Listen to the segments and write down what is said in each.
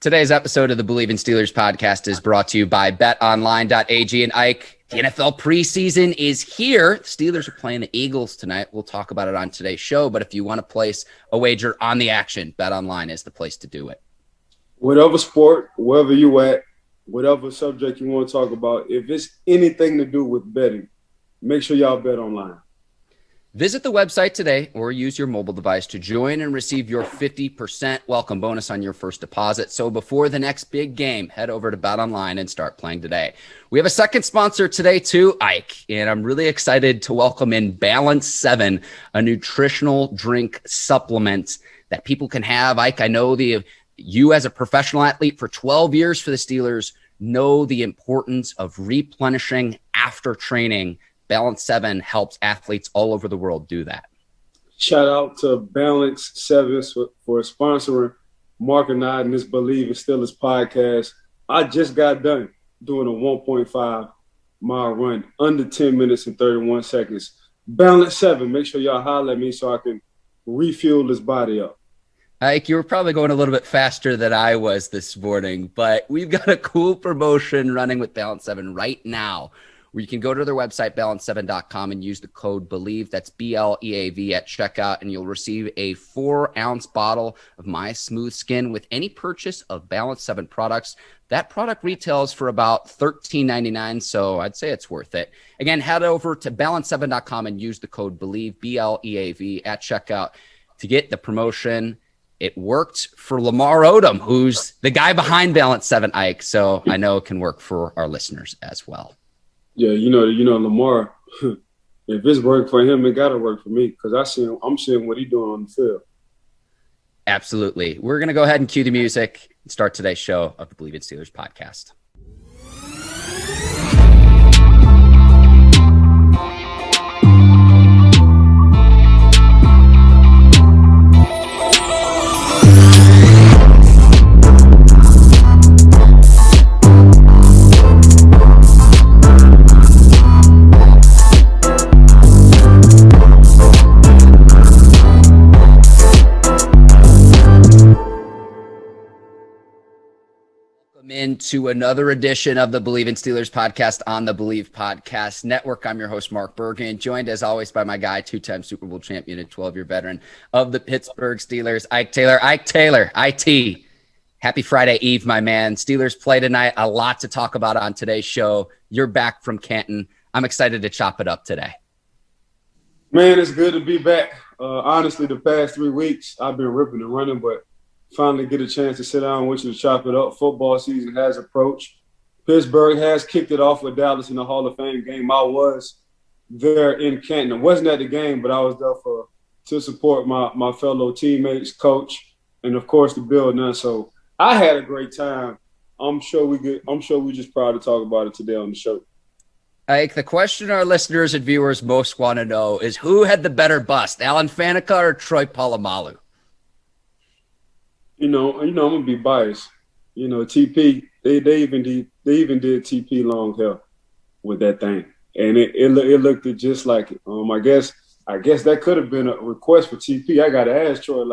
Today's episode of the Bleav in Steelers podcast is brought to you by betonline.ag. And Ike, the NFL preseason is here. The Steelers are playing the Eagles tonight. We'll talk about it on today's show. But if you want to place a wager on the action, BetOnline is the place to do it. Whatever sport, wherever you at, whatever subject you want to talk about, if it's anything to do with betting, make sure y'all bet online. Visit the website today or use your mobile device to join and receive your 50% welcome bonus on your first deposit. So before the next big game, head over to BetOnline and start playing today. We have a second sponsor today too, Ike, and I'm really excited to welcome in Balance 7, a nutritional drink supplement that people can have. Ike, I know you as a professional athlete for 12 years for the Steelers know the importance of replenishing after training. Balance 7 helps athletes all over the world do that. Shout out to Balance 7 for sponsoring Mark and I and this Bleav in Steelers podcast. I just got done doing a 1.5 mile run under 10 minutes and 31 seconds. Balance 7, make sure y'all holler at me so I can refuel this body up. Ike, you were probably going a little bit faster than I was this morning, but we've got a cool promotion running with Balance 7 right now, where you can go to their website, balance7.com, and use the code Bleav, that's BLEAV, at checkout, and you'll receive a 4-ounce bottle of My Smooth Skin with any purchase of Balance 7 products. That product retails for about $13.99, so I'd say it's worth it. Again, head over to balance7.com and use the code Bleav, BLEAV, at checkout to get the promotion. It worked for Lamar Odom, who's the guy behind Balance 7, Ike, so I know it can work for our listeners as well. Yeah, you know, Lamar, if it's worked for him, it got to work for me because I'm seeing what he's doing on the field. Absolutely. We're going to go ahead and cue the music and start today's show of the Bleav in Steelers podcast. Into another edition of the Bleav in Steelers podcast on the Bleav Podcast Network. I'm your host, Mark Bergin, joined as always by my guy, 2-time Super Bowl champion and 12-year veteran of the Pittsburgh Steelers, Ike Taylor. Ike Taylor, IT, happy Friday Eve, my man. Steelers play tonight. A lot to talk about on today's show. You're back from Canton. I'm excited to chop it up today. Man, it's good to be back. Honestly, the past 3 weeks, I've been ripping and running, but finally get a chance to sit down with you to chop it up. Football season has approached. Pittsburgh has kicked it off with Dallas in the Hall of Fame game. I was there in Canton. I wasn't at the game, but I was there to support my fellow teammates, coach, and of course the build Nunn. So I had a great time. I'm sure we're just proud to talk about it today on the show. Ike, the question our listeners and viewers most want to know is who had the better bust, Alan Faneca or Troy Polamalu? You know, I'm gonna be biased. You know, TP, they even did TP long hair with that thing, and it looked just like it. I guess that could have been a request for TP. I gotta ask Troy,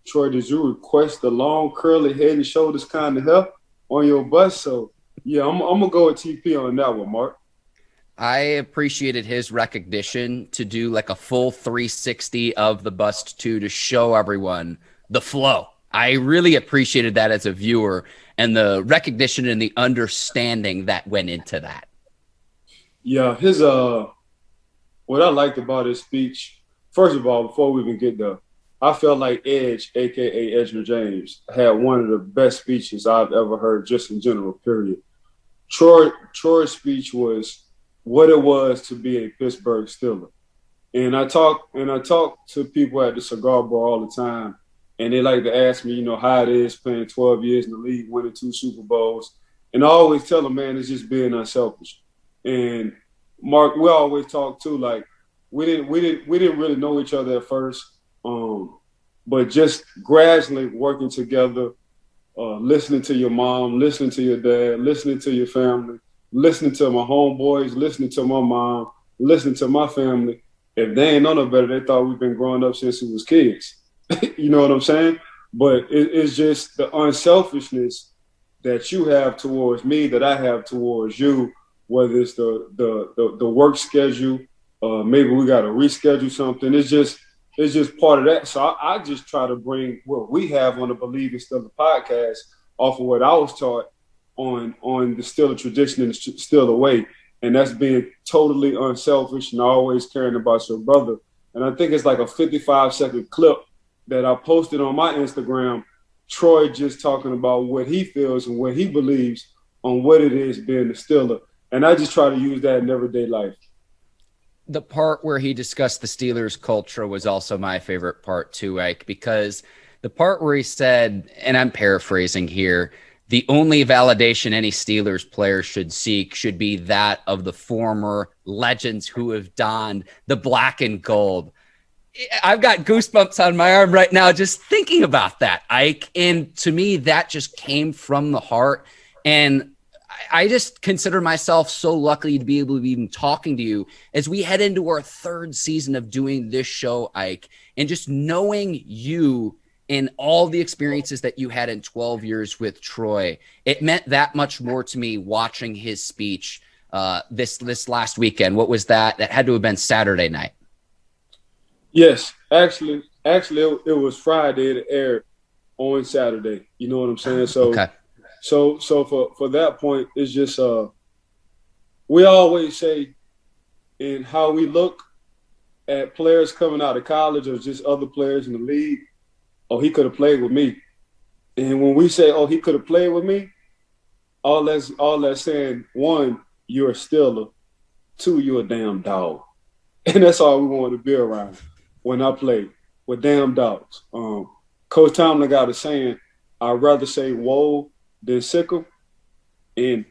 Troy, did you request the long curly head and shoulders kind of hair on your bust? So yeah, I'm gonna go with TP on that one, Mark. I appreciated his recognition to do like a full 360 of the bust too, to show everyone the flow. I really appreciated that as a viewer and the recognition and the understanding that went into that. Yeah, what I liked about his speech, first of all, before we even get there, I felt like Edge, a.k.a. Edger James, had one of the best speeches I've ever heard just in general, period. Troy's speech was what it was to be a Pittsburgh Steeler. And I talk to people at the cigar bar all the time, and they like to ask me, how it is playing 12 years in the league, winning 2 Super Bowls. And I always tell them, man, it's just being unselfish. And Mark, we always talk too, like we didn't really know each other at first, but just gradually working together, listening to your mom, listening to your dad, listening to your family, listening to my homeboys, listening to my mom, listening to my family. If they ain't know no better, they thought we've been growing up since we was kids. You know what I'm saying? But it's just the unselfishness that you have towards me, that I have towards you, whether it's the work schedule, maybe we got to reschedule something. It's just part of that. So I just try to bring what we have on the Bleav It's Still a podcast off of what I was taught on the Steeler tradition and the Steeler way. And that's being totally unselfish and always caring about your brother. And I think it's like a 55-second clip that I posted on my Instagram, Troy just talking about what he feels and what he believes on what it is being a Steeler. And I just try to use that in everyday life. The part where he discussed the Steelers culture was also my favorite part too, Ike, because the part where he said, and I'm paraphrasing here, the only validation any Steelers player should seek should be that of the former legends who have donned the black and gold. I've got goosebumps on my arm right now just thinking about that, Ike. And to me, that just came from the heart. And I just consider myself so lucky to be able to be even talking to you as we head into our third season of doing this show, Ike, and just knowing you and all the experiences that you had in 12 years with Troy. It meant that much more to me watching his speech this last weekend. What was that? That had to have been Saturday night. Yes, actually, it was Friday. It aired on Saturday. You know what I'm saying? So, okay. So for that point, it's just we always say in how we look at players coming out of college or just other players in the league, oh, he could have played with me. And when we say, oh, he could have played with me, all that's saying, one, you're a Steeler. Two, you're a damn dog. And that's all we wanted to be around when I played with damn dogs. Coach Tomlin got a saying, I'd rather say whoa than sick 'em. And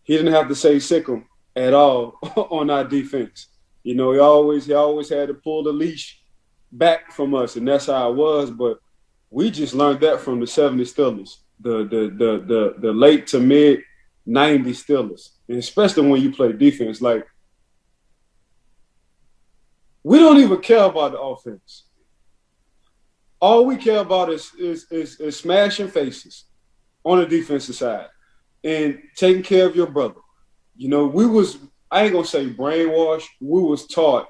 he didn't have to say sick 'em at all on our defense. You know, he always had to pull the leash back from us, and that's how it was. But we just learned that from the 70 Steelers, the late to mid 90 Steelers, and especially when you play defense. Like, we don't even care about the offense. All we care about is smashing faces on the defensive side and taking care of your brother. You know, I ain't gonna say brainwashed, we was taught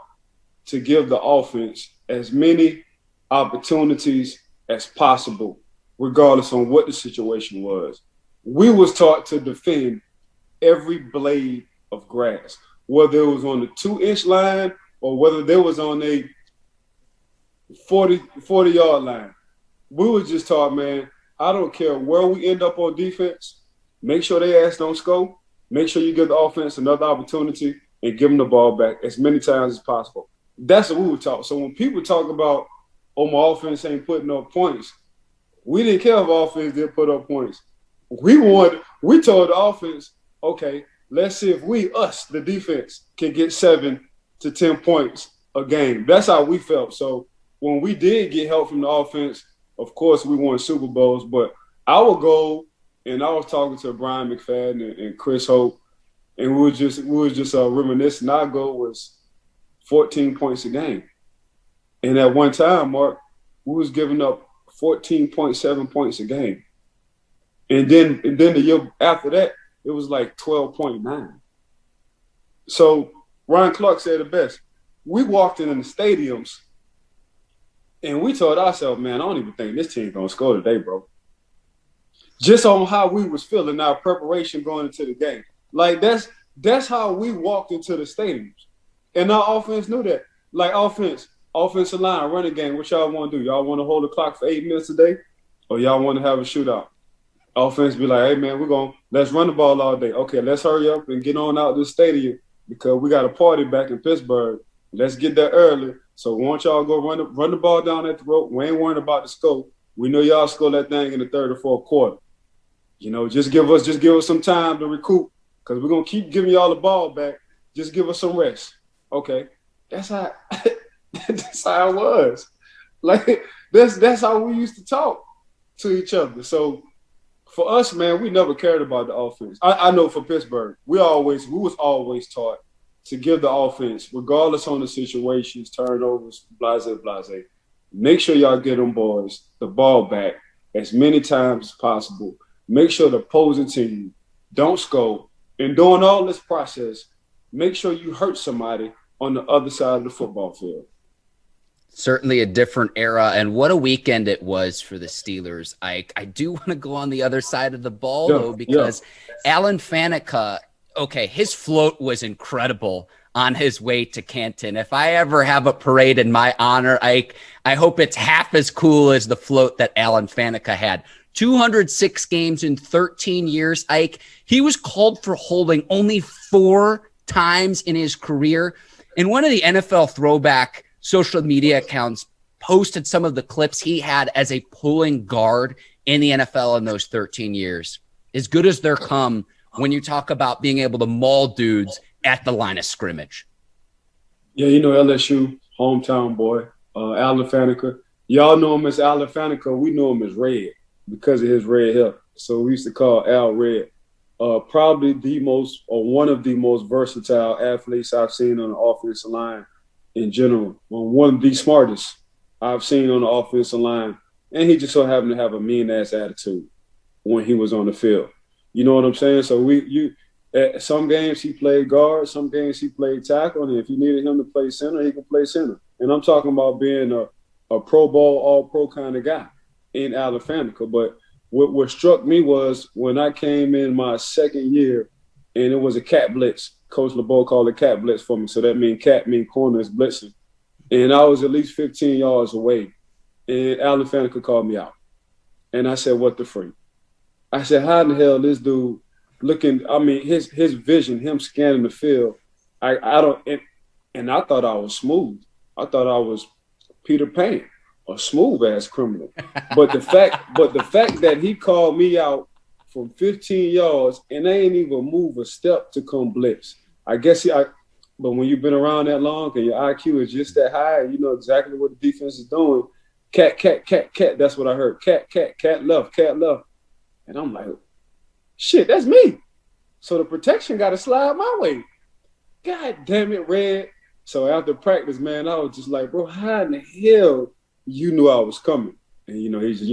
to give the offense as many opportunities as possible, regardless on what the situation was. We was taught to defend every blade of grass, whether it was on the 2-inch line or whether they was on a 40-yard line. We was just taught, man, I don't care where we end up on defense, make sure they ass don't score, make sure you give the offense another opportunity and give them the ball back as many times as possible. That's what we were taught. So when people talk about, oh, my offense ain't putting up points, we didn't care if offense didn't put up points. We told the offense, okay, let's see if the defense, can get 7 to 10 points a game. That's how we felt. So when we did get help from the offense, of course we won Super Bowls, but our goal, and I was talking to Brian McFadden and Chris Hope, and we were just reminiscing. Our goal was 14 points a game. And at one time, Mark, we was giving up 14.7 points a game. And then the year after that, it was like 12.9. So Ryan Clark said it best. We walked in the stadiums and we told ourselves, man, I don't even think this team's going to score today, bro. Just on how we was feeling, our preparation going into the game. Like, that's how we walked into the stadiums. And our offense knew that. Like, offensive line, running game, what y'all want to do? Y'all want to hold the clock for 8 minutes a day? Or y'all want to have a shootout? Offense be like, hey, man, let's run the ball all day. Okay, let's hurry up and get on out the stadium because we got a party back in Pittsburgh. Let's get there early. So why don't y'all go run the ball down at the rope? We ain't worrying about the score. We know y'all score that thing in the third or fourth quarter. You know, just give us some time to recoup because we're going to keep giving y'all the ball back. Just give us some rest. Okay, that's how that's how it was. Like, that's how we used to talk to each other. So for us, man, we never cared about the offense. I know for Pittsburgh, we was always taught to give the offense, regardless on the situations, turnovers, blase. Make sure y'all get them boys the ball back as many times as possible. Make sure the opposing team don't score. And during all this process, make sure you hurt somebody on the other side of the football field. Certainly a different era, and what a weekend it was for the Steelers. I do want to go on the other side of the ball, though, because Alan Faneca, okay, his float was incredible on his way to Canton. If I ever have a parade in my honor, I hope it's half as cool as the float that Alan Faneca had. 206 games in 13 years, Ike. He was called for holding only 4 times in his career. And one of the NFL throwback social media accounts posted some of the clips he had as a pulling guard in the NFL in those 13 years. As good as they're come when you talk about being able to maul dudes at the line of scrimmage. Yeah, LSU, hometown boy, Alan Faneca. Y'all know him as Alan Faneca. We know him as Red because of his red hair. So we used to call Al Red. Probably the most or one of the most versatile athletes I've seen on the offensive line in general. One of the smartest I've seen on the offensive line. And he just so happened to have a mean-ass attitude when he was on the field. You know what I'm saying? So at some games he played guard, some games he played tackle, and if you needed him to play center, he could play center. And I'm talking about being a Pro Bowl, all-pro kind of guy in Alan Faneca. But what struck me was when I came in my second year, and it was a cat blitz. Coach LeBeau called it cat blitz for me. So that means cat means corner is blitzing. And I was at least 15 yards away. And Alan Faneca called me out. And I said, what the freak? I said, how in the hell this dude looking, his vision, him scanning the field, I thought I was smooth. I thought I was Peter Pan, a smooth ass criminal. But the fact that he called me out from 15 yards and they ain't even move a step to come blitz. I guess but when you've been around that long and your IQ is just that high, you know exactly what the defense is doing. Cat, that's what I heard. Cat left. And I'm like, shit, that's me. So the protection got to slide my way. God damn it, Red. So after practice, man, I was just like, bro, how in the hell you knew I was coming? And, he's,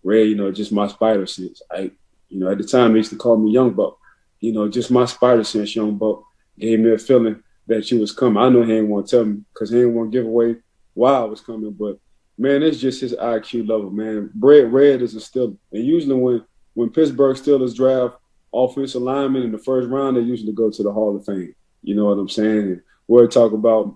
Red, just my spider sense. At the time, they used to call me Young Buck. Just my spider sense, Young Buck, gave me a feeling that you was coming. I know he ain't want to tell me because he ain't want to give away why I was coming. But, man, it's just his IQ level, man. Red is a Steeler. And usually when Pittsburgh Steelers draft offensive linemen in the first round, they usually go to the Hall of Fame. You know what I'm saying? And we'll talk about,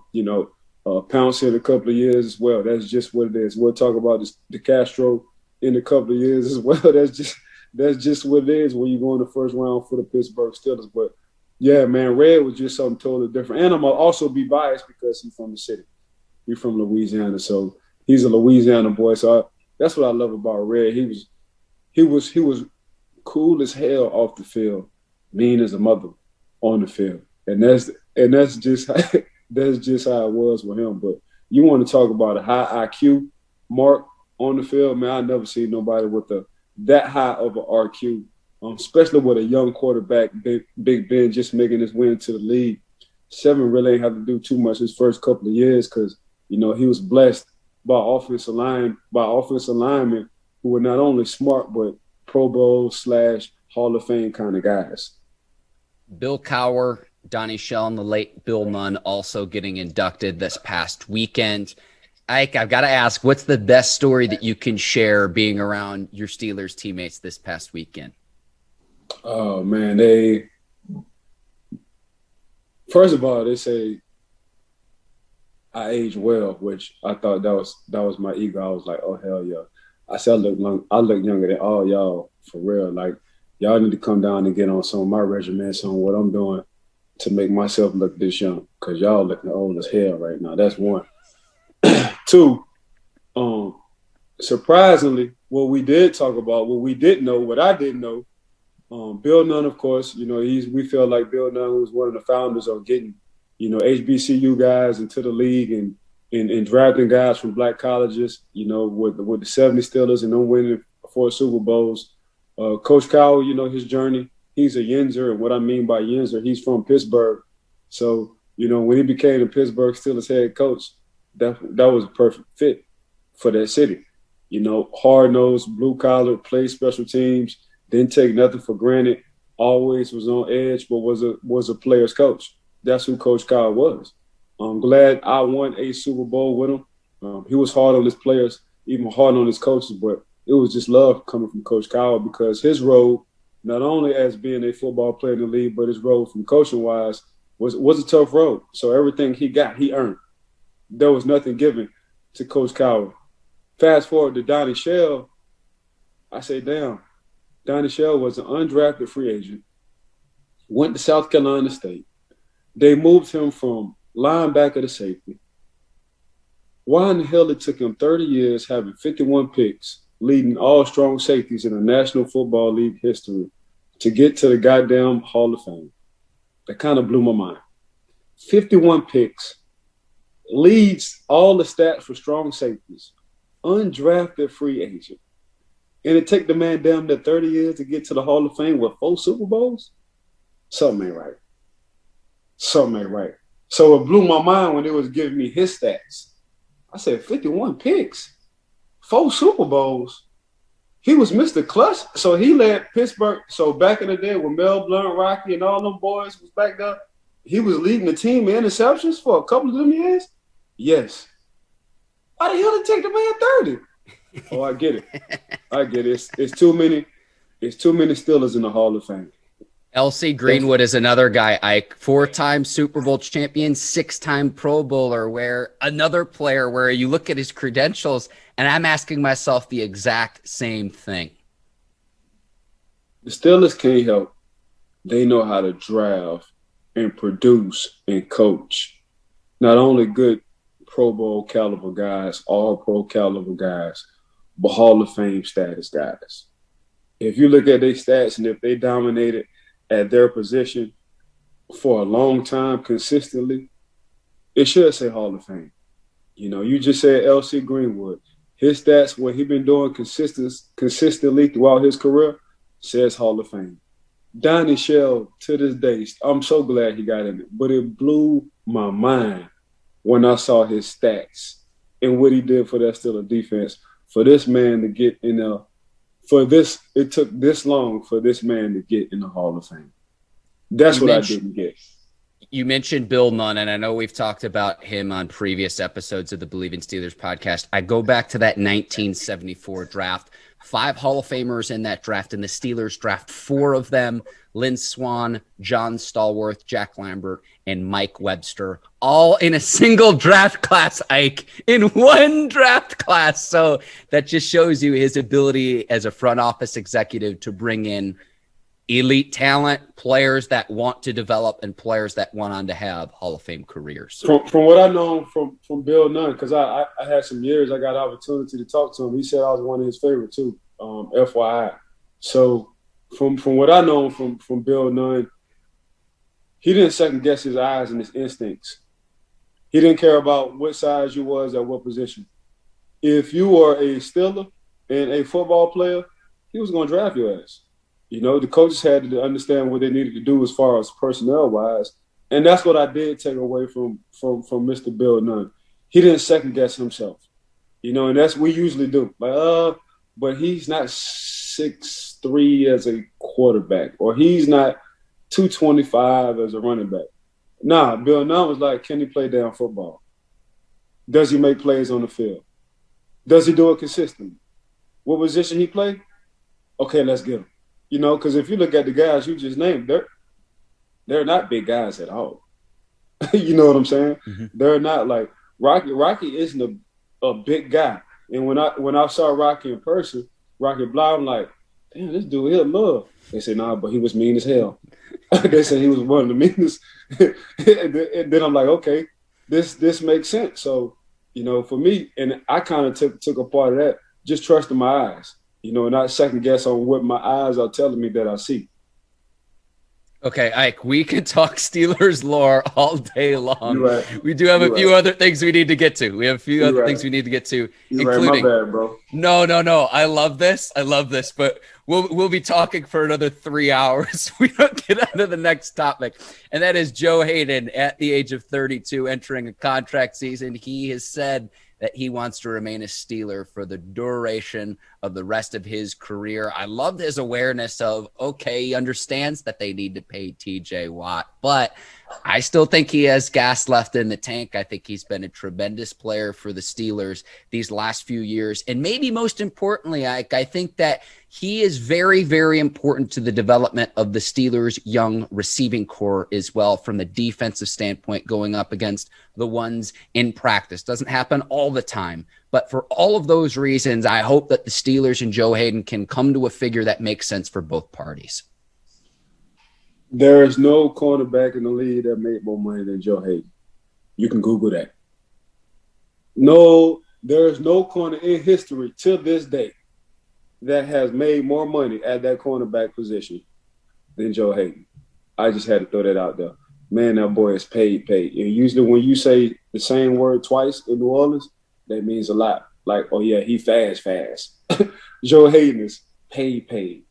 Pounce in a couple of years as well. That's just what it is. We'll talk about the Castro in a couple of years as well. That's just what it is when you go in the first round for the Pittsburgh Steelers. But, yeah, man, Red was just something totally different. And I'm going to also be biased because he's from the city. He's from Louisiana, so he's a Louisiana boy. So that's what I love about Red. He was cool as hell off the field, mean as a mother on the field. And that's just how it was with him. But you want to talk about a high IQ mark on the field, man, I never seen nobody with that high of an RQ, especially with a young quarterback, Big Ben, just making his way into the league. 7 really ain't have to do too much his first couple of years because, he was blessed by offensive linemen who were not only smart, but Pro Bowl / Hall of Fame kind of guys. Bill Cowher, Donnie Shell, and the late Bill Nunn also getting inducted this past weekend. Ike, I've got to ask, what's the best story that you can share being around your Steelers teammates this past weekend? Oh, man, first of all, they say I age well, which I thought that was my ego. I was like, oh, hell yeah. I said I look younger than all y'all, for real. Like, y'all need to come down and get on some of my regiments on what I'm doing to make myself look this young, because y'all looking old as hell right now. That's one. 2, surprisingly, what we did talk about, what we didn't know, what I didn't know, Bill Nunn, of course, we feel like Bill Nunn was one of the founders of getting, HBCU guys into the league and drafting guys from black colleges, with the 70 Steelers and them winning 4 Super Bowls. Coach Cowher, his journey, he's a Yinzer, and what I mean by Yinzer, he's from Pittsburgh. So, when he became the Pittsburgh Steelers head coach, that was a perfect fit for that city. Hard-nosed, blue-collar, played special teams, didn't take nothing for granted, always was on edge, but was a player's coach. That's who Coach Kyle was. I'm glad I won a Super Bowl with him. He was hard on his players, even hard on his coaches, but it was just love coming from Coach Kyle because his role, not only as being a football player in the league, but his role from coaching-wise was a tough road. So everything he got, he earned. There was nothing given to Coach Kyle. Fast forward to Donnie Shell, I say, damn, Donnie Shell was an undrafted free agent, went to South Carolina State. They moved him from linebacker to safety. Why in the hell it took him 30 years, having 51 picks, leading all strong safeties in the National Football League history, to get to the goddamn Hall of Fame? That kind of blew my mind. 51 picks, leads all the stats for strong safeties, undrafted free agent. And it take the man damn near 30 years to get to the Hall of Fame with 4 Super Bowls? Something ain't right. Something ain't right. So it blew my mind when it was giving me his stats. I said, 51 picks, 4 Super Bowls. He was Mr. Clutch. So he led Pittsburgh. So back in the day when Mel Blount, Rocky, and all them boys was back there, he was leading the team in interceptions for a couple of them years? Yes. Why the hell did it take the man 30? Oh, I get it. I get it. It's too many. It's too many Steelers in the Hall of Fame. LC Greenwood is another guy, Ike, 4-time Super Bowl champion, 6-time Pro Bowler, where another player where you look at his credentials, and I'm asking myself the exact same thing. The Steelers can't help. They know how to draft and produce and coach. Not only good Pro Bowl caliber guys, all Pro caliber guys, but Hall of Fame status guys. If you look at their stats and if they dominated at their position for a long time consistently, it should say Hall of Fame. You just said LC Greenwood. His stats, what he been doing consistently throughout his career, says Hall of Fame. Donnie Shell, to this day, I'm so glad he got in it, but it blew my mind when I saw his stats and what he did for that Steelers defense. For this man to get in there, it took this long for this man to get in the Hall of Fame. That's what I didn't get. You mentioned Bill Nunn, and I know we've talked about him on previous episodes of the Bleav in Steelers podcast. I go back to that 1974 draft. 5 Hall of Famers in that draft, and the Steelers draft 4 of them: Lynn Swann, John Stallworth, Jack Lambert, and Mike Webster, all in a single draft class, Ike, in one draft class. So that just shows you his ability as a front office executive to bring in elite talent, players that want to develop, and players that went on to have Hall of Fame careers. From what I know from Bill Nunn, because I had some years I got an opportunity to talk to him. He said I was one of his favorites too, FYI. So from what I know from Bill Nunn, he didn't second guess his eyes and his instincts. He didn't care about what size you was at what position. If you were a Steeler and a football player, he was going to draft your ass. The coaches had to understand what they needed to do as far as personnel-wise, and that's what I did take away from Mr. Bill Nunn. He didn't second-guess himself, and that's what we usually do. But he's not 6'3" as a quarterback, or he's not 225 as a running back. Nah, Bill Nunn was like, can he play down football? Does he make plays on the field? Does he do it consistently? What position he play? Okay, let's get him. Because if you look at the guys you just named, they're not big guys at all. You know what I'm saying? Mm-hmm. They're not like Rocky. Rocky isn't a big guy. And when I saw Rocky in person, Rocky Bleav, I'm like, damn, this dude he'll love. They said, nah, but he was mean as hell. They said he was one of the meanest. And then I'm like, okay, this makes sense. So, for me, and I kind of took a part of that, just trusting my eyes. Not second guess on what my eyes are telling me that I see. Okay, Ike, we can talk Steelers lore all day long. Right. We do have a few other things we need to get to. We have a few other things we need to get to, including. My bad, bro. No. I love this, but we'll be talking for another 3 hours. We don't get on to the next topic, and that is Joe Haden at the age of 32 entering a contract season. He has said that he wants to remain a Steeler for the duration of the rest of his career. I loved his awareness of, okay, he understands that they need to pay TJ Watt, but I still think he has gas left in the tank. I think he's been a tremendous player for the Steelers these last few years. And maybe most importantly, I think that he is very, very important to the development of the Steelers' young receiving core as well, from the defensive standpoint, going up against the ones in practice. Doesn't happen all the time. But for all of those reasons, I hope that the Steelers and Joe Haden can come to a figure that makes sense for both parties. There is no cornerback in the league that made more money than Joe Haden. You can Google that. No, there is no corner in history to this day that has made more money at that cornerback position than Joe Haden. I just had to throw that out there. Man, that boy is paid. And usually when you say the same word twice in New Orleans, that means a lot. Like, oh, yeah, he fast. Joe Haden is paid.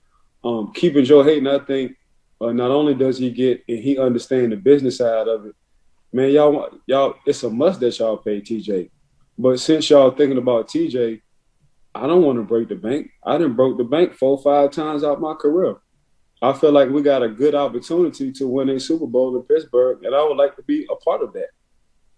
Keeping Joe Haden, I think, not only does he get and he understand the business side of it, man, y'all, it's a must that y'all pay TJ. But since y'all thinking about TJ, I don't want to break the bank. I done broke the bank 4 or 5 times out my career. I feel like we got a good opportunity to win a Super Bowl in Pittsburgh, and I would like to be a part of that.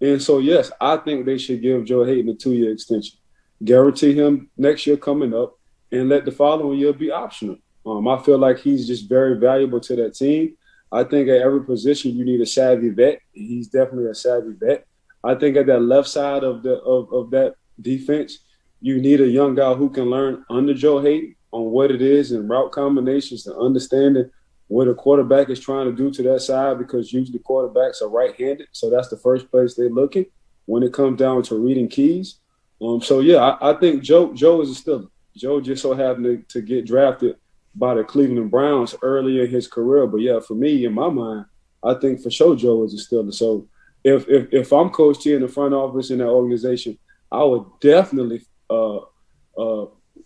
And so, yes, I think they should give Joe Haden a 2-year extension, guarantee him next year coming up, and let the following year be optional. I feel like he's just very valuable to that team. I think at every position you need a savvy vet. He's definitely a savvy vet. I think at that left side of that defense, you need a young guy who can learn under Joe Haden on what it is and route combinations and understanding what a quarterback is trying to do to that side, because usually quarterbacks are right-handed. So that's the first place they're looking when it comes down to reading keys. I think Joe is a Steeler. Joe just so happened to get drafted by the Cleveland Browns early in his career. But, yeah, for me, in my mind, I think for sure Joe is a Steeler. So if I'm Coach T in the front office in that organization, I would definitely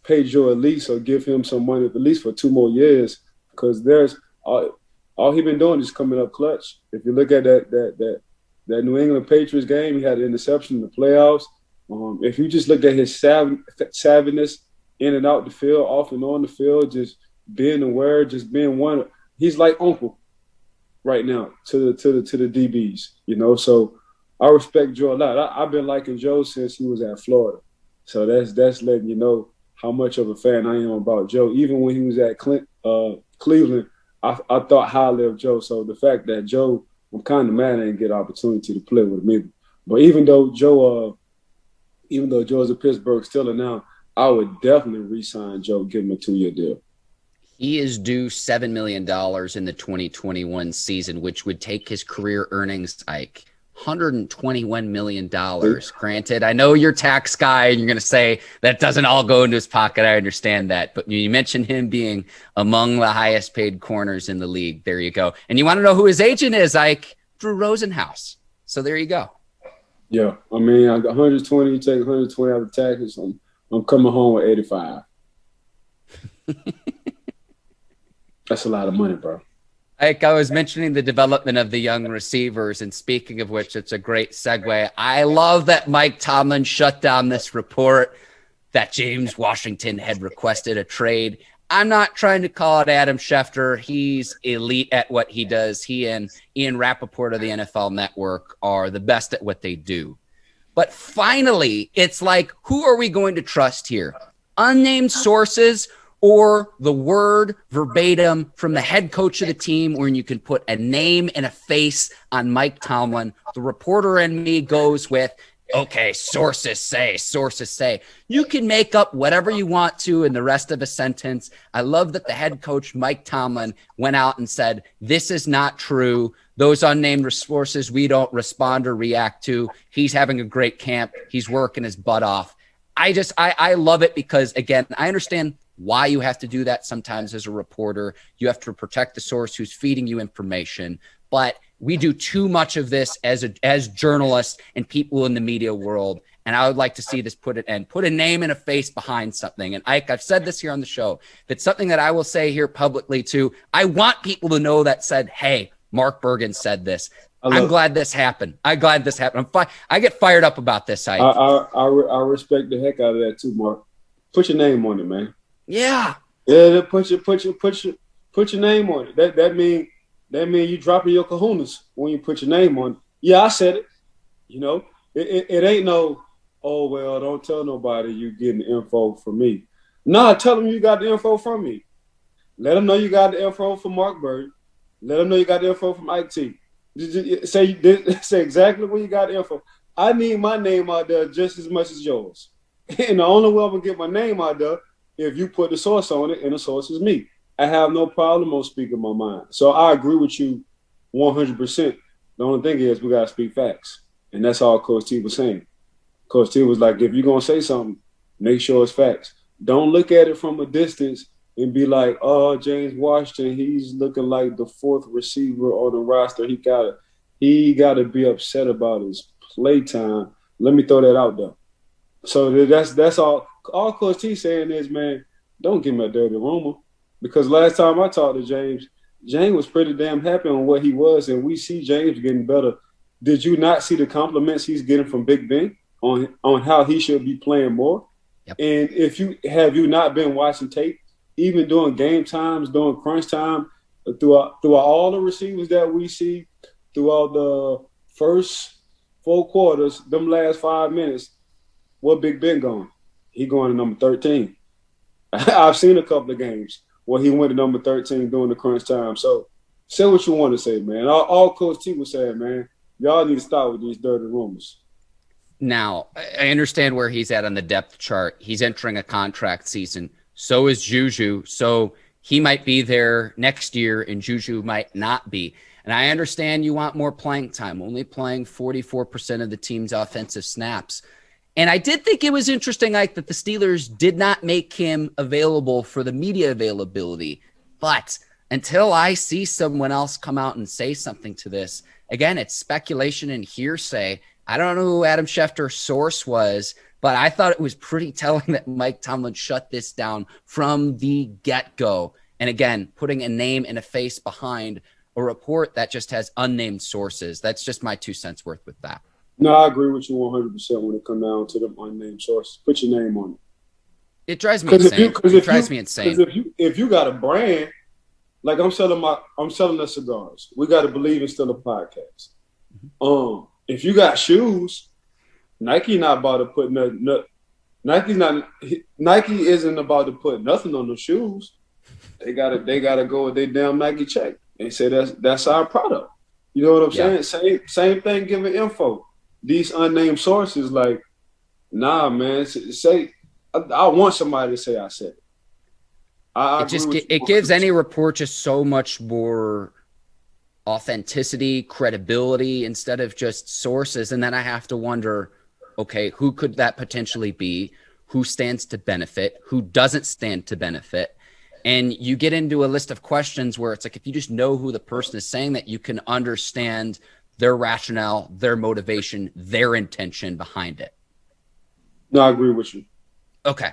pay Joe at least, or give him some money at least for 2 more years, because there's all he been doing is coming up clutch. If you look at that New England Patriots game, he had an interception in the playoffs. If you just look at his savviness in and out the field, off and on the field, just being aware, just being one, he's like uncle right now to the DBs, you know. So I respect Joe a lot. I've been liking Joe since he was at Florida. So that's letting you know how much of a fan I am about Joe. Even when he was at Cleveland, I thought highly of Joe. So the fact that Joe, I'm kind of mad I didn't get an opportunity to play with him either. But even though Joe is a Pittsburgh Steeler now, I would definitely re-sign Joe, give him a 2-year deal. He is due $7 million in the 2021 season, which would take his career earnings, Ike, $121 million. Granted, I know you're tax guy and you're going to say that doesn't all go into his pocket. I understand that. But you mentioned him being among the highest paid corners in the league. There you go. And you want to know who his agent is, Ike? Drew Rosenhaus. So there you go. Yeah. I mean, I got 120, you take 120 out of taxes. I'm coming home with 85. That's a lot of money, bro. Like I was mentioning the development of the young receivers, and speaking of which, it's a great segue. I love that Mike Tomlin shut down this report that James Washington had requested a trade. I'm not trying to call it Adam Schefter. He's elite at what he does. He and Ian Rappaport of the NFL Network are the best at what they do. But finally, it's like, who are we going to trust here? Unnamed sources or the word verbatim from the head coach of the team, where you can put a name and a face on Mike Tomlin? The reporter in me goes with, okay, sources say. You can make up whatever you want to in the rest of a sentence. I love that the head coach, Mike Tomlin, went out and said, this is not true. Those unnamed sources we don't respond or react to. He's having a great camp. He's working his butt off. I love it because, again, I understand why you have to do that sometimes as a reporter. You have to protect the source who's feeding you information. But we do too much of this as journalists and people in the media world. And I would like to see this put a name and a face behind something. And Ike, I've said this here on the show. That's something that I will say here publicly too. I want people to know that said, hey, Mark Bergin said this. I'm glad this happened. I'm glad this happened. I get fired up about this. I respect the heck out of that too, Mark. Put your name on it, man. Yeah. Yeah, put your name on it. That mean you dropping your kahunas when you put your name on it. Yeah, I said it. You know, it ain't no, oh well, don't tell nobody you getting the info from me. Nah, tell them you got the info from me. Let them know you got the info from Mark Bergin. Let them know you got the info from Ike T. Say exactly where you got the info. I need my name out there just as much as yours. And the only way I'm going to get my name out there if you put the source on it, and the source is me. I have no problem on speaking my mind. So I agree with you 100%. The only thing is we got to speak facts. And that's all Coach T was saying. Coach T was like, if you're going to say something, make sure it's facts. Don't look at it from a distance and be like, oh, James Washington, he's looking like the fourth receiver on the roster. He gotta be upset about his play time. Let me throw that out there. So that's all. All Coach T saying is, man, don't give me a dirty rumor. Because last time I talked to James was pretty damn happy on what he was, and we see James getting better. Did you not see the compliments he's getting from Big Ben on how he should be playing more? Yep. And if you not been watching tape, even during game times, during crunch time, throughout all the receivers that we see, throughout the first 4 quarters, them last 5 minutes, where Big Ben going? He going to number 13. I've seen a couple of games where he went to number 13 during the crunch time. So say what you want to say, man. All Coach T was saying, man, y'all need to stop with these dirty rumors. Now, I understand where he's at on the depth chart. He's entering a contract season. So is Juju. So he might be there next year and Juju might not be. And I understand you want more playing time, only playing 44% of the team's offensive snaps. And I did think it was interesting, Ike, that the Steelers did not make him available for the media availability. But until I see someone else come out and say something to this, again, it's speculation and hearsay. I don't know who Adam Schefter's source was, but I thought it was pretty telling that Mike Tomlin shut this down from the get-go. And again, putting a name and a face behind a report that just has unnamed sources. That's just my 2 cents worth with that. No, I agree with you 100% when it comes down to the unnamed sources. Put your name on it. It drives me insane. It drives me insane. Because if you got a brand, like I'm selling the cigars. We got to Bleav in still a podcast. Mm-hmm. If you got shoes, Nike not about to put Nike isn't about to put nothing on the shoes. They gotta go with their damn Nike check. They say that's our product. You know what I'm saying? Same thing giving info. These unnamed sources, like, nah, man. Say I want somebody to say I said it. It gives any report just so much more authenticity, credibility instead of just sources. And then I have to wonder, okay, who could that potentially be? Who stands to benefit? Who doesn't stand to benefit? And you get into a list of questions where it's like, if you just know who the person is saying that, you can understand their rationale, their motivation, their intention behind it. No, I agree with you. Okay.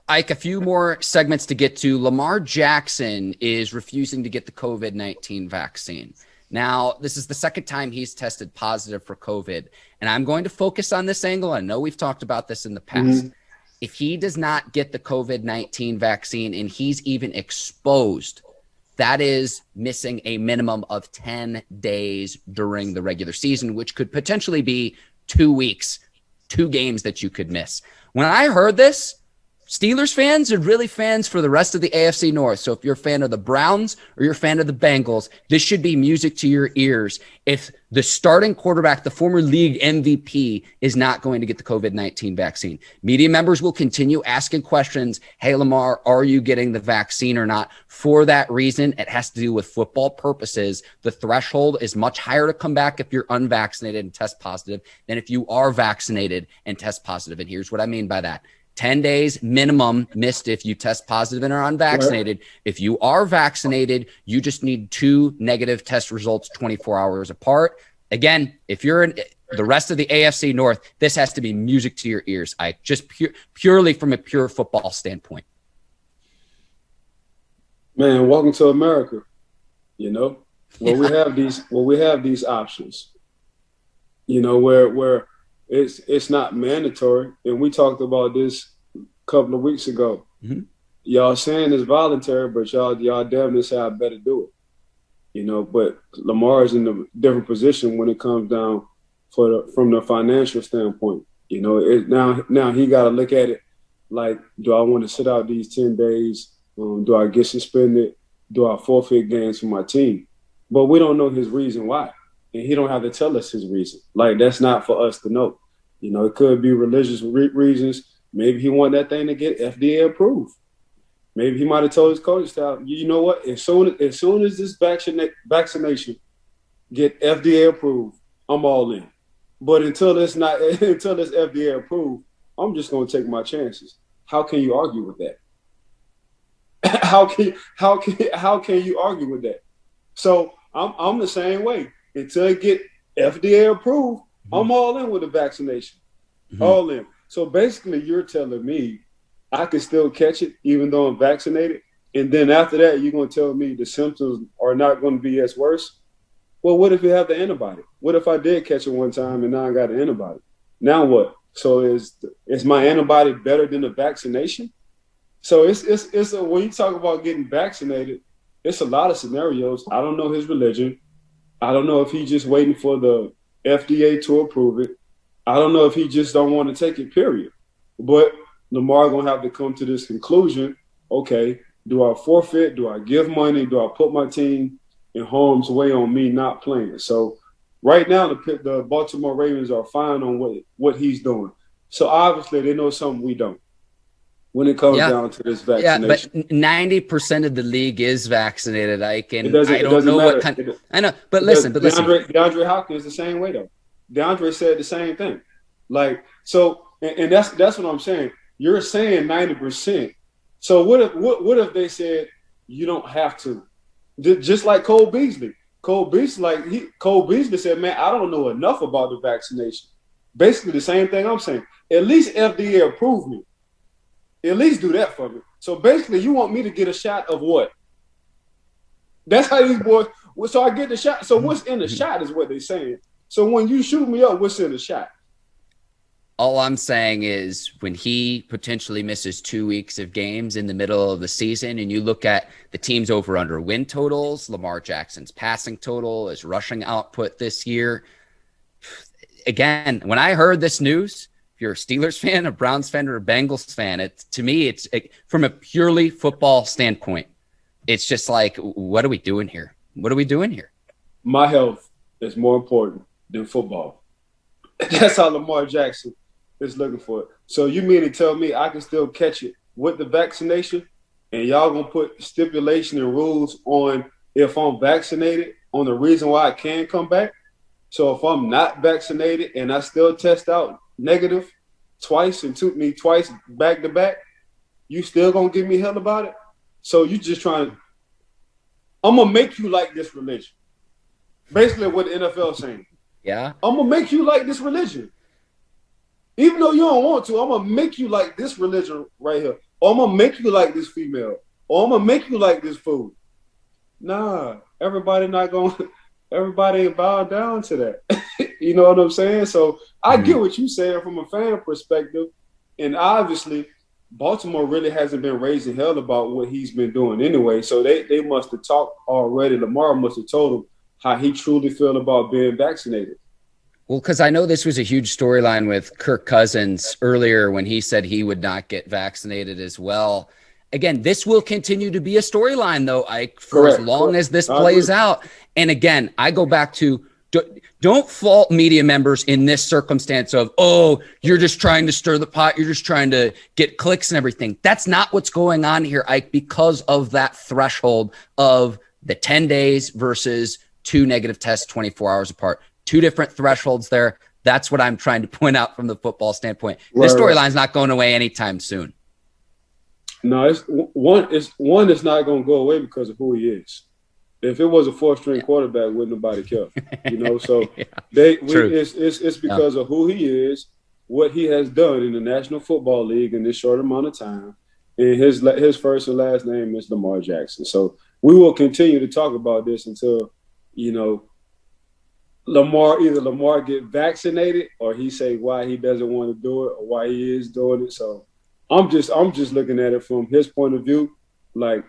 Ike, a few more segments to get to. Lamar Jackson is refusing to get the COVID-19 vaccine. Now, this is the second time he's tested positive for COVID, and I'm going to focus on this angle. I know we've talked about this in the past. Mm-hmm. If he does not get the COVID-19 vaccine and he's even exposed, that is missing a minimum of 10 days during the regular season, which could potentially be 2 weeks, 2 games that you could miss. When I heard this, Steelers fans are really fans for the rest of the AFC North. So if you're a fan of the Browns or you're a fan of the Bengals, this should be music to your ears. If the starting quarterback, the former league MVP, is not going to get the COVID-19 vaccine, media members will continue asking questions. Hey, Lamar, are you getting the vaccine or not? For that reason, it has to do with football purposes. The threshold is much higher to come back if you're unvaccinated and test positive than if you are vaccinated and test positive. And here's what I mean by that. 10 days minimum missed if you test positive and are unvaccinated. Right. If you are vaccinated, you just need 2 negative test results 24 hours apart. Again, if you're in the rest of the AFC North, this has to be music to your ears. Just purely from a pure football standpoint. Man, welcome to America, you know? Well, we have these options, where it's not mandatory. And we talked about this a couple of weeks ago. Mm-hmm. Y'all saying it's voluntary, but y'all damn near say I better do it. But Lamar's in a different position when it comes down from the financial standpoint. Now he got to look at it like, do I want to sit out these 10 days? Do I get suspended? Do I forfeit games for my team? But we don't know his reason why. And he don't have to tell us his reason. Like, that's not for us to know. It could be religious reasons. Maybe he want that thing to get FDA approved. Maybe he might have told his coaching staff, you know what? As soon as this vaccination get FDA approved, I'm all in. But until it's FDA approved, I'm just going to take my chances. How can you argue with that? How can you argue with that? So I'm the same way. Until it get FDA approved, I'm all in with the vaccination. Mm-hmm. All in. So basically, you're telling me I can still catch it even though I'm vaccinated, and then after that, you're going to tell me the symptoms are not going to be as worse? Well, what if you have the antibody? What if I did catch it one time and now I got an antibody? Now what? So is my antibody better than the vaccination? So it's when you talk about getting vaccinated, it's a lot of scenarios. I don't know his religion. I don't know if he's just waiting for the FDA to approve it. I don't know if he just don't want to take it, period. But Lamar going to have to come to this conclusion. Okay, do I forfeit? Do I give money? Do I put my team in harm's way on me not playing? So right now, the Baltimore Ravens are fine on what he's doing. So obviously, they know something we don't when it comes down to this vaccination. Yeah, but 90% of the league is vaccinated, Ike, and I don't know what kind. I know, but listen. DeAndre Hopkins the same way though. DeAndre said the same thing. Like, so, and that's what I'm saying. You're saying 90%. So what if they said you don't have to? Just like Cole Beasley. Cole Beasley said, man, I don't know enough about the vaccination. Basically the same thing I'm saying. At least FDA approve me. At least do that for me. So basically you want me to get a shot of what? That's how these boys. So I get the shot. So what's in the shot is what they're saying. So when you shoot me up, what's in the shot? All I'm saying is when he potentially misses 2 weeks of games in the middle of the season, and you look at the team's over-under win totals, Lamar Jackson's passing total, his rushing output this year. Again, when I heard this news, if you're a Steelers fan, a Browns fan, or a Bengals fan, it's from a purely football standpoint, it's just like, what are we doing here? What are we doing here? My health is more important than football. That's how Lamar Jackson is looking for it. So you mean to tell me I can still catch it with the vaccination, and y'all gonna put stipulation and rules on if I'm vaccinated on the reason why I can come back? So if I'm not vaccinated and I still test out negative twice and took me twice back to back, you still gonna give me hell about it? So you just trying to, I'm gonna make you like this religion. Basically what the NFL is saying. Yeah. I'm gonna make you like this religion. Even though you don't want to, I'm gonna make you like this religion right here. Or I'm gonna make you like this female. Or I'm gonna make you like this food. Nah, everybody ain't bowed down to that. You know what I'm saying? So I get what you're saying from a fan perspective. And obviously, Baltimore really hasn't been raising hell about what he's been doing anyway. So they must have talked already. Lamar must have told him how he truly feel about being vaccinated. Well, because I know this was a huge storyline with Kirk Cousins earlier when he said he would not get vaccinated as well. Again, this will continue to be a storyline, though, Ike, for as long as this plays out. And again, I go back to don't fault media members in this circumstance of, oh, you're just trying to stir the pot. You're just trying to get clicks and everything. That's not what's going on here, Ike, because of that threshold of the 10 days versus 2 negative tests 24 hours apart. 2 different thresholds there. That's what I'm trying to point out from the football standpoint. This storyline's not going away anytime soon. No, one that's not going to go away because of who he is. If it was a 4th-string quarterback, wouldn't nobody care. So it's because of who he is, what he has done in the National Football League in this short amount of time, and his first and last name is Lamar Jackson. So we will continue to talk about this until you know, either Lamar get vaccinated or he say why he doesn't want to do it or why he is doing it. So I'm just looking at it from his point of view. Like,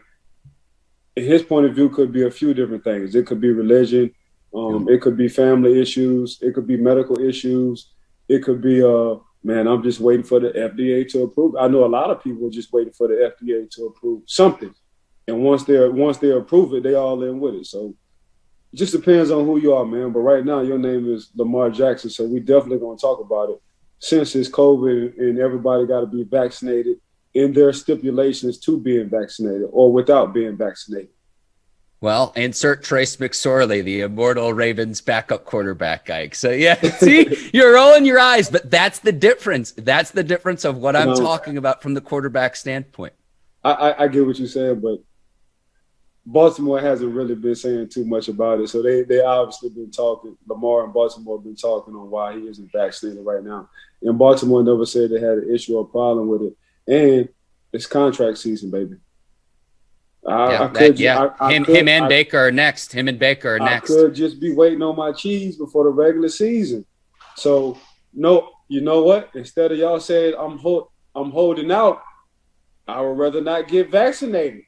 his point of view could be a few different things. It could be religion. It could be family issues. It could be medical issues. It could be, man, I'm just waiting for the FDA to approve. I know a lot of people are just waiting for the FDA to approve something. And once they approve it, they all in with it. So it just depends on who you are, man. But right now, your name is Lamar Jackson, so we definitely going to talk about it. Since it's COVID and everybody got to be vaccinated in their stipulations to being vaccinated or without being vaccinated. Well, insert Trace McSorley, the immortal Ravens backup quarterback, Ike. So, yeah, see, you're rolling your eyes, but that's the difference. That's the difference of what I'm talking about from the quarterback standpoint. I get what you're saying, but Baltimore hasn't really been saying too much about it. So they obviously been talking. Lamar and Baltimore have been talking on why he isn't vaccinated right now. And Baltimore never said they had an issue or problem with it. And it's contract season, baby. Him and Baker are next. I could just be waiting on my cheese before the regular season. So, no, you know what? Instead of y'all saying I'm holding out, I would rather not get vaccinated.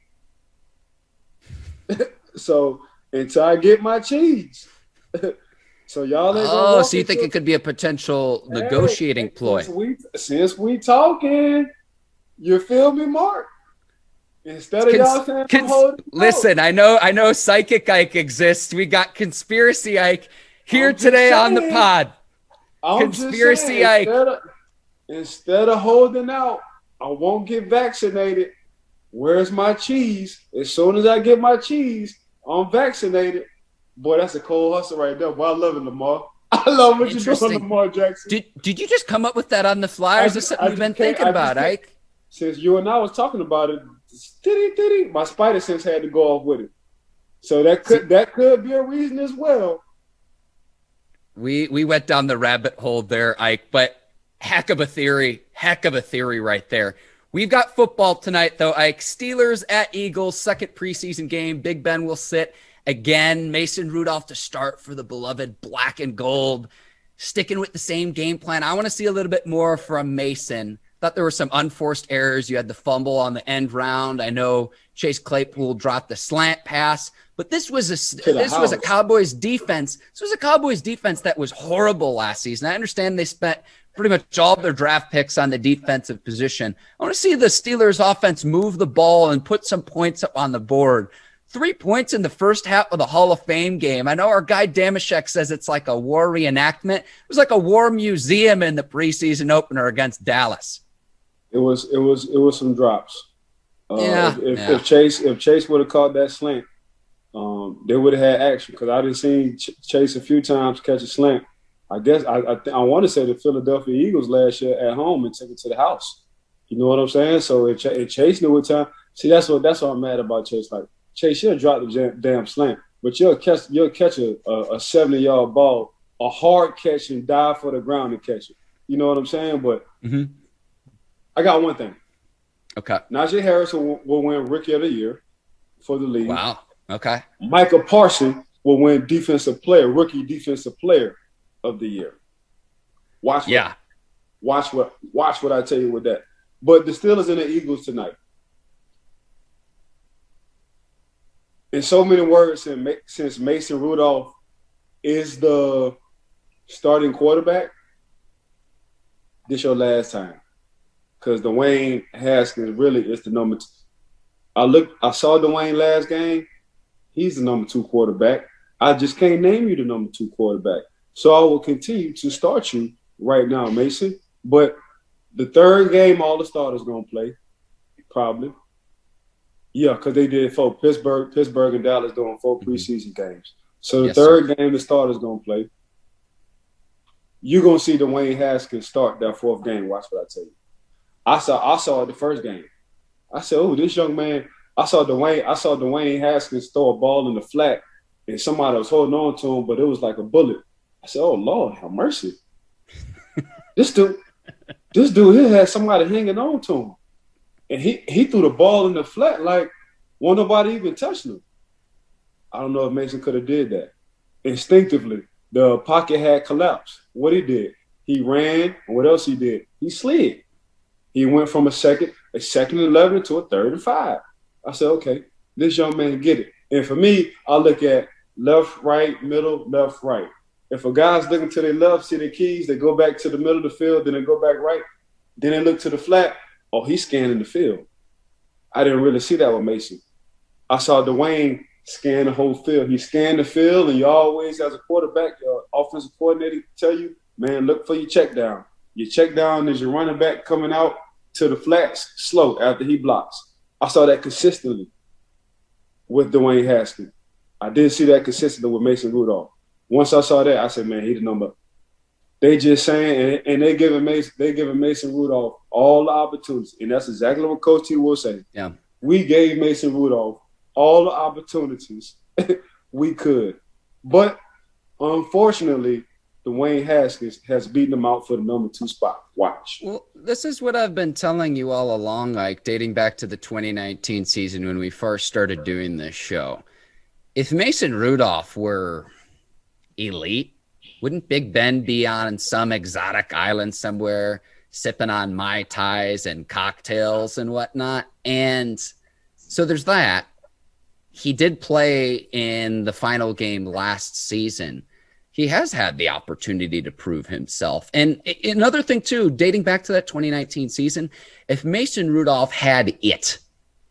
So until I get my cheese. So y'all ain't gonna so you think it could be a potential negotiating ploy? Since we talking, you feel me, Mark? Instead of y'all saying listen, I know Psychic Ike exists. We got Conspiracy Ike here today on the pod. Conspiracy Ike. Instead of holding out, I won't get vaccinated. Where's my cheese? As soon as I get my cheese, I'm vaccinated. Boy, that's a cold hustle right there. Boy, I love it, Lamar. I love what you're doing, Lamar Jackson. Did you just come up with that on the fly, or is this something you've been thinking about, Ike? Since you and I was talking about it, my spider sense had to go off with it. So that could be a reason as well. We went down the rabbit hole there, Ike, but heck of a theory right there. We've got football tonight, though, Ike. Steelers at Eagles, second preseason game. Big Ben will sit again. Mason Rudolph to start for the beloved black and gold. Sticking with the same game plan. I want to see a little bit more from Mason. Thought there were some unforced errors. You had the fumble on the end round. I know Chase Claypool dropped the slant pass, but this was a Cowboys defense. This was a Cowboys defense that was horrible last season. I understand they spent pretty much all of their draft picks on the defensive position. I want to see the Steelers offense move the ball and put some points up on the board. 3 points in the first half of the Hall of Fame game. I know our guy Damashek says it's like a war reenactment. It was like a war museum in the preseason opener against Dallas. It was some drops. If Chase would have caught that slant, they would have had action, because I didn't see Chase a few times catch a slant. I guess I want to say the Philadelphia Eagles last year at home and took it to the house. You know what I'm saying? So if Chase knew what time, see, that's what I'm mad about Chase. Like, Chase, you'll drop the damn slant, but you'll catch a 70-yard ball, a hard catch, and dive for the ground and catch it. You know what I'm saying? But I got one thing. Okay. Najee Harris will win Rookie of the Year for the league. Wow. Okay. Micah Parsons will win Rookie Defensive Player of the Year. Watch what I tell you with that. But the Steelers and the Eagles tonight. In so many words, since Mason Rudolph is the starting quarterback, this your last time. Because Dwayne Haskins really is the number two. I saw Dwayne last game. He's the number 2 quarterback. I just can't name you the number 2 quarterback. So I will continue to start you right now, Mason. But the third game, all the starters going to play, probably. Yeah, because they did 4. Pittsburgh and Dallas doing 4 preseason games. So the third game, the starters going to play. You're going to see Dwayne Haskins start that 4th game. Watch what I tell you. I saw it the first game. I said, oh, this young man. I saw Dwayne Haskins throw a ball in the flat, and somebody was holding on to him, but it was like a bullet. I said, oh, Lord, have mercy. This dude here had somebody hanging on to him. And he threw the ball in the flat like won't nobody even touch him. I don't know if Mason could have did that. instinctively, the pocket had collapsed. What he did, he ran. And what else he did? He slid. He went from a second and 11 to a 3rd and 5. I said, okay, this young man get it. And for me, I look at left, right, middle, left, right. If a guy's looking to their left, see their keys, they go back to the middle of the field, then they go back right, then they look to the flat. Oh, he's scanning the field. I didn't really see that with Mason. I saw Dwayne scan the whole field. He scanned the field, and you always, as a quarterback, your offensive coordinator tell you, man, look for your check down. Your check down is your running back coming out to the flats slow after he blocks. I saw that consistently with Dwayne Haskins. I didn't see that consistently with Mason Rudolph. Once I saw that, I said, man, he's the number. They just saying, and they giving Mason Rudolph all the opportunities. And that's exactly what Coach T will say. Yeah. We gave Mason Rudolph all the opportunities we could. But unfortunately, Dwayne Haskins has beaten him out for the number 2 spot. Watch. Well, this is what I've been telling you all along, like dating back to the 2019 season when we first started doing this show. If Mason Rudolph were elite, wouldn't Big Ben be on some exotic island somewhere sipping on Mai Tais and cocktails and whatnot? And so there's that. He did play in the final game last season. He has had the opportunity to prove himself. And another thing, too, dating back to that 2019 season, if Mason Rudolph had it,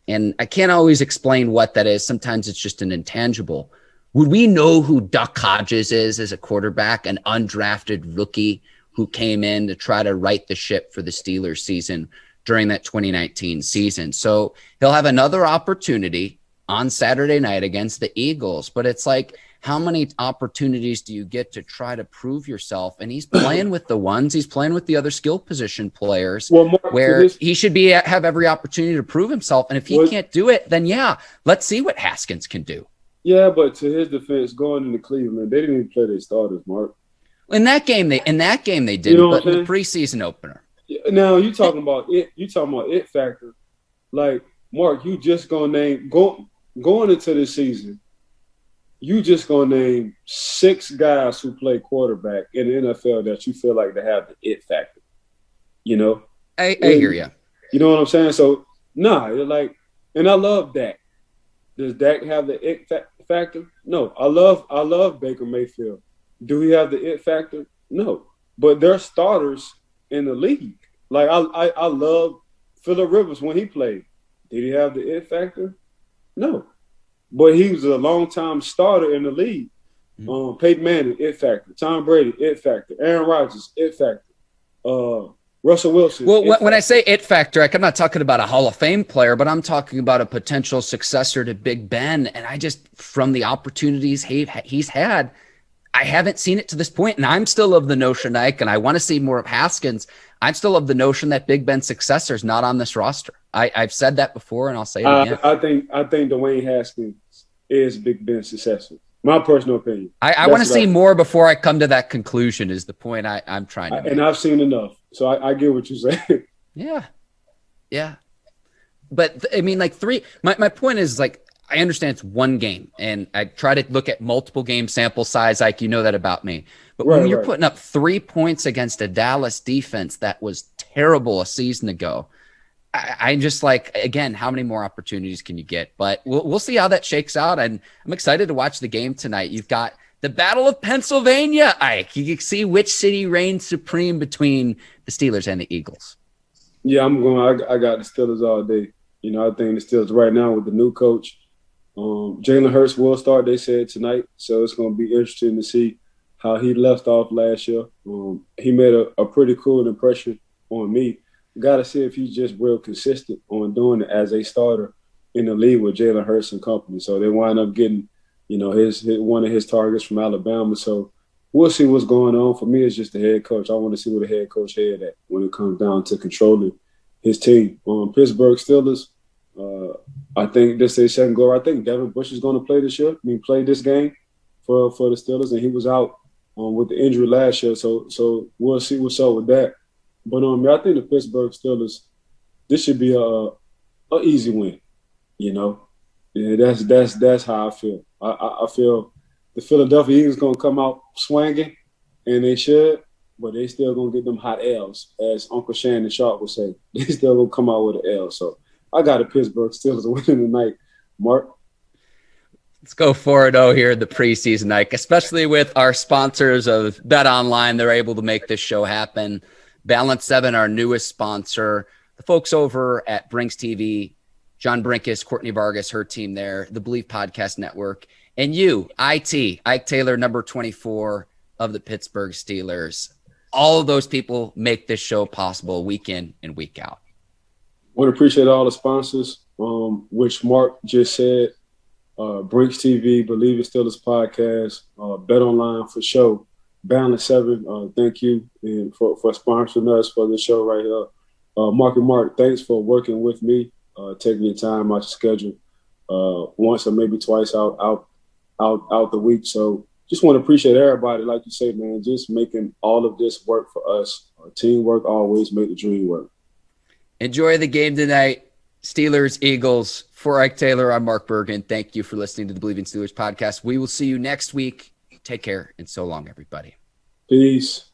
and I can't always explain what that is, sometimes it's just an intangible, would we know who Duck Hodges is as a quarterback, an undrafted rookie who came in to try to right the ship for the Steelers season during that 2019 season? So he'll have another opportunity on Saturday night against the Eagles, but it's like, how many opportunities do you get to try to prove yourself? And he's playing with the ones, he's playing with the other skill position players, where he should have every opportunity to prove himself. And if he can't do it, then let's see what Haskins can do. Yeah, but to his defense, going into Cleveland, they didn't even play their starters, Mark. In that game they didn't, but in the preseason opener. Now you talking about it. You talking about it factor. Like, Mark, you just gonna name going into this season. You just gonna name 6 guys who play quarterback in the NFL that you feel like they have the it factor. You know, I hear you. You know what I'm saying? So like, and I love Dak. Does Dak have the it factor? No. I love Baker Mayfield. Do he have the it factor? No. But they're starters in the league. Like, I love Phillip Rivers when he played. Did he have the it factor? No. But he was a long-time starter in the league. Peyton Manning, it factor. Tom Brady, it factor. Aaron Rodgers, it factor. Russell Wilson. Well, when I say it factor, I'm not talking about a Hall of Fame player, but I'm talking about a potential successor to Big Ben. And I just, from the opportunities he's had, I haven't seen it to this point. And I'm still of the notion, Ike, and I want to see more of Haskins. I'm still of the notion that Big Ben's successor is not on this roster. I've said that before, and I'll say it again. I think Dwayne Haskins is Big Ben's successor. My personal opinion. I want to see more before I come to that conclusion is the point I'm trying to make. And I've seen enough. So I get what you're saying. Yeah. But, I mean, like my point is, like, I understand it's one game, and I try to look at multiple game sample size, like, you know that about me. But when you're putting up 3 points against a Dallas defense that was terrible a season ago, I'm just like, again, how many more opportunities can you get? But we'll see how that shakes out, and I'm excited to watch the game tonight. You've got the Battle of Pennsylvania, Ike. You can see which city reigns supreme between the Steelers and the Eagles. Yeah, I got the Steelers all day. You know, I think the Steelers right now with the new coach, Jalen Hurts will start, they said, tonight. So it's going to be interesting to see how he left off last year. He made a pretty cool impression on me. Got to see if he's just real consistent on doing it as a starter in the league with Jalen Hurts and company. So they wind up getting, you know, one of his targets from Alabama. So we'll see what's going on. For me, it's just the head coach. I want to see where the head coach head at when it comes down to controlling his team. Pittsburgh Steelers, I think this is second go. I think Devin Bush is going to play this year. Play this game for the Steelers, and he was out with the injury last year. So we'll see what's up with that. But I think the Pittsburgh Steelers, this should be a easy win. You know, yeah, that's how I feel. I feel the Philadelphia Eagles going to come out swinging, and they should, but they still going to get them hot L's, as Uncle Shannon Sharp would say. They still going to come out with an L. So I got a Pittsburgh Steelers winning tonight. Mark? Let's go 4-0 here in the preseason, Ike, especially with our sponsors of Bet Online. They're able to make this show happen. Balance 7, our newest sponsor. The folks over at Brinks TV, John Brinkus, Courtney Vargas, her team there, the Bleav Podcast Network, and you, IT, Ike Taylor, number 24 of the Pittsburgh Steelers. All of those people make this show possible week in and week out. I want to appreciate all the sponsors, which Mark just said. Brinks TV, Bleav It Steelers Podcast, Bet Online for show, Balance 7. Thank you and for sponsoring us for the show right here. Mark, thanks for working with me, taking your time out your schedule once or maybe twice out the week. So just want to appreciate everybody, like you say, man, just making all of this work for us. Teamwork always make the dream work. Enjoy the game tonight. Steelers, Eagles. For Ike Taylor, I'm Mark Bergin. Thank you for listening to the Bleav in Steelers podcast. We will see you next week. Take care, and so long, everybody. Peace.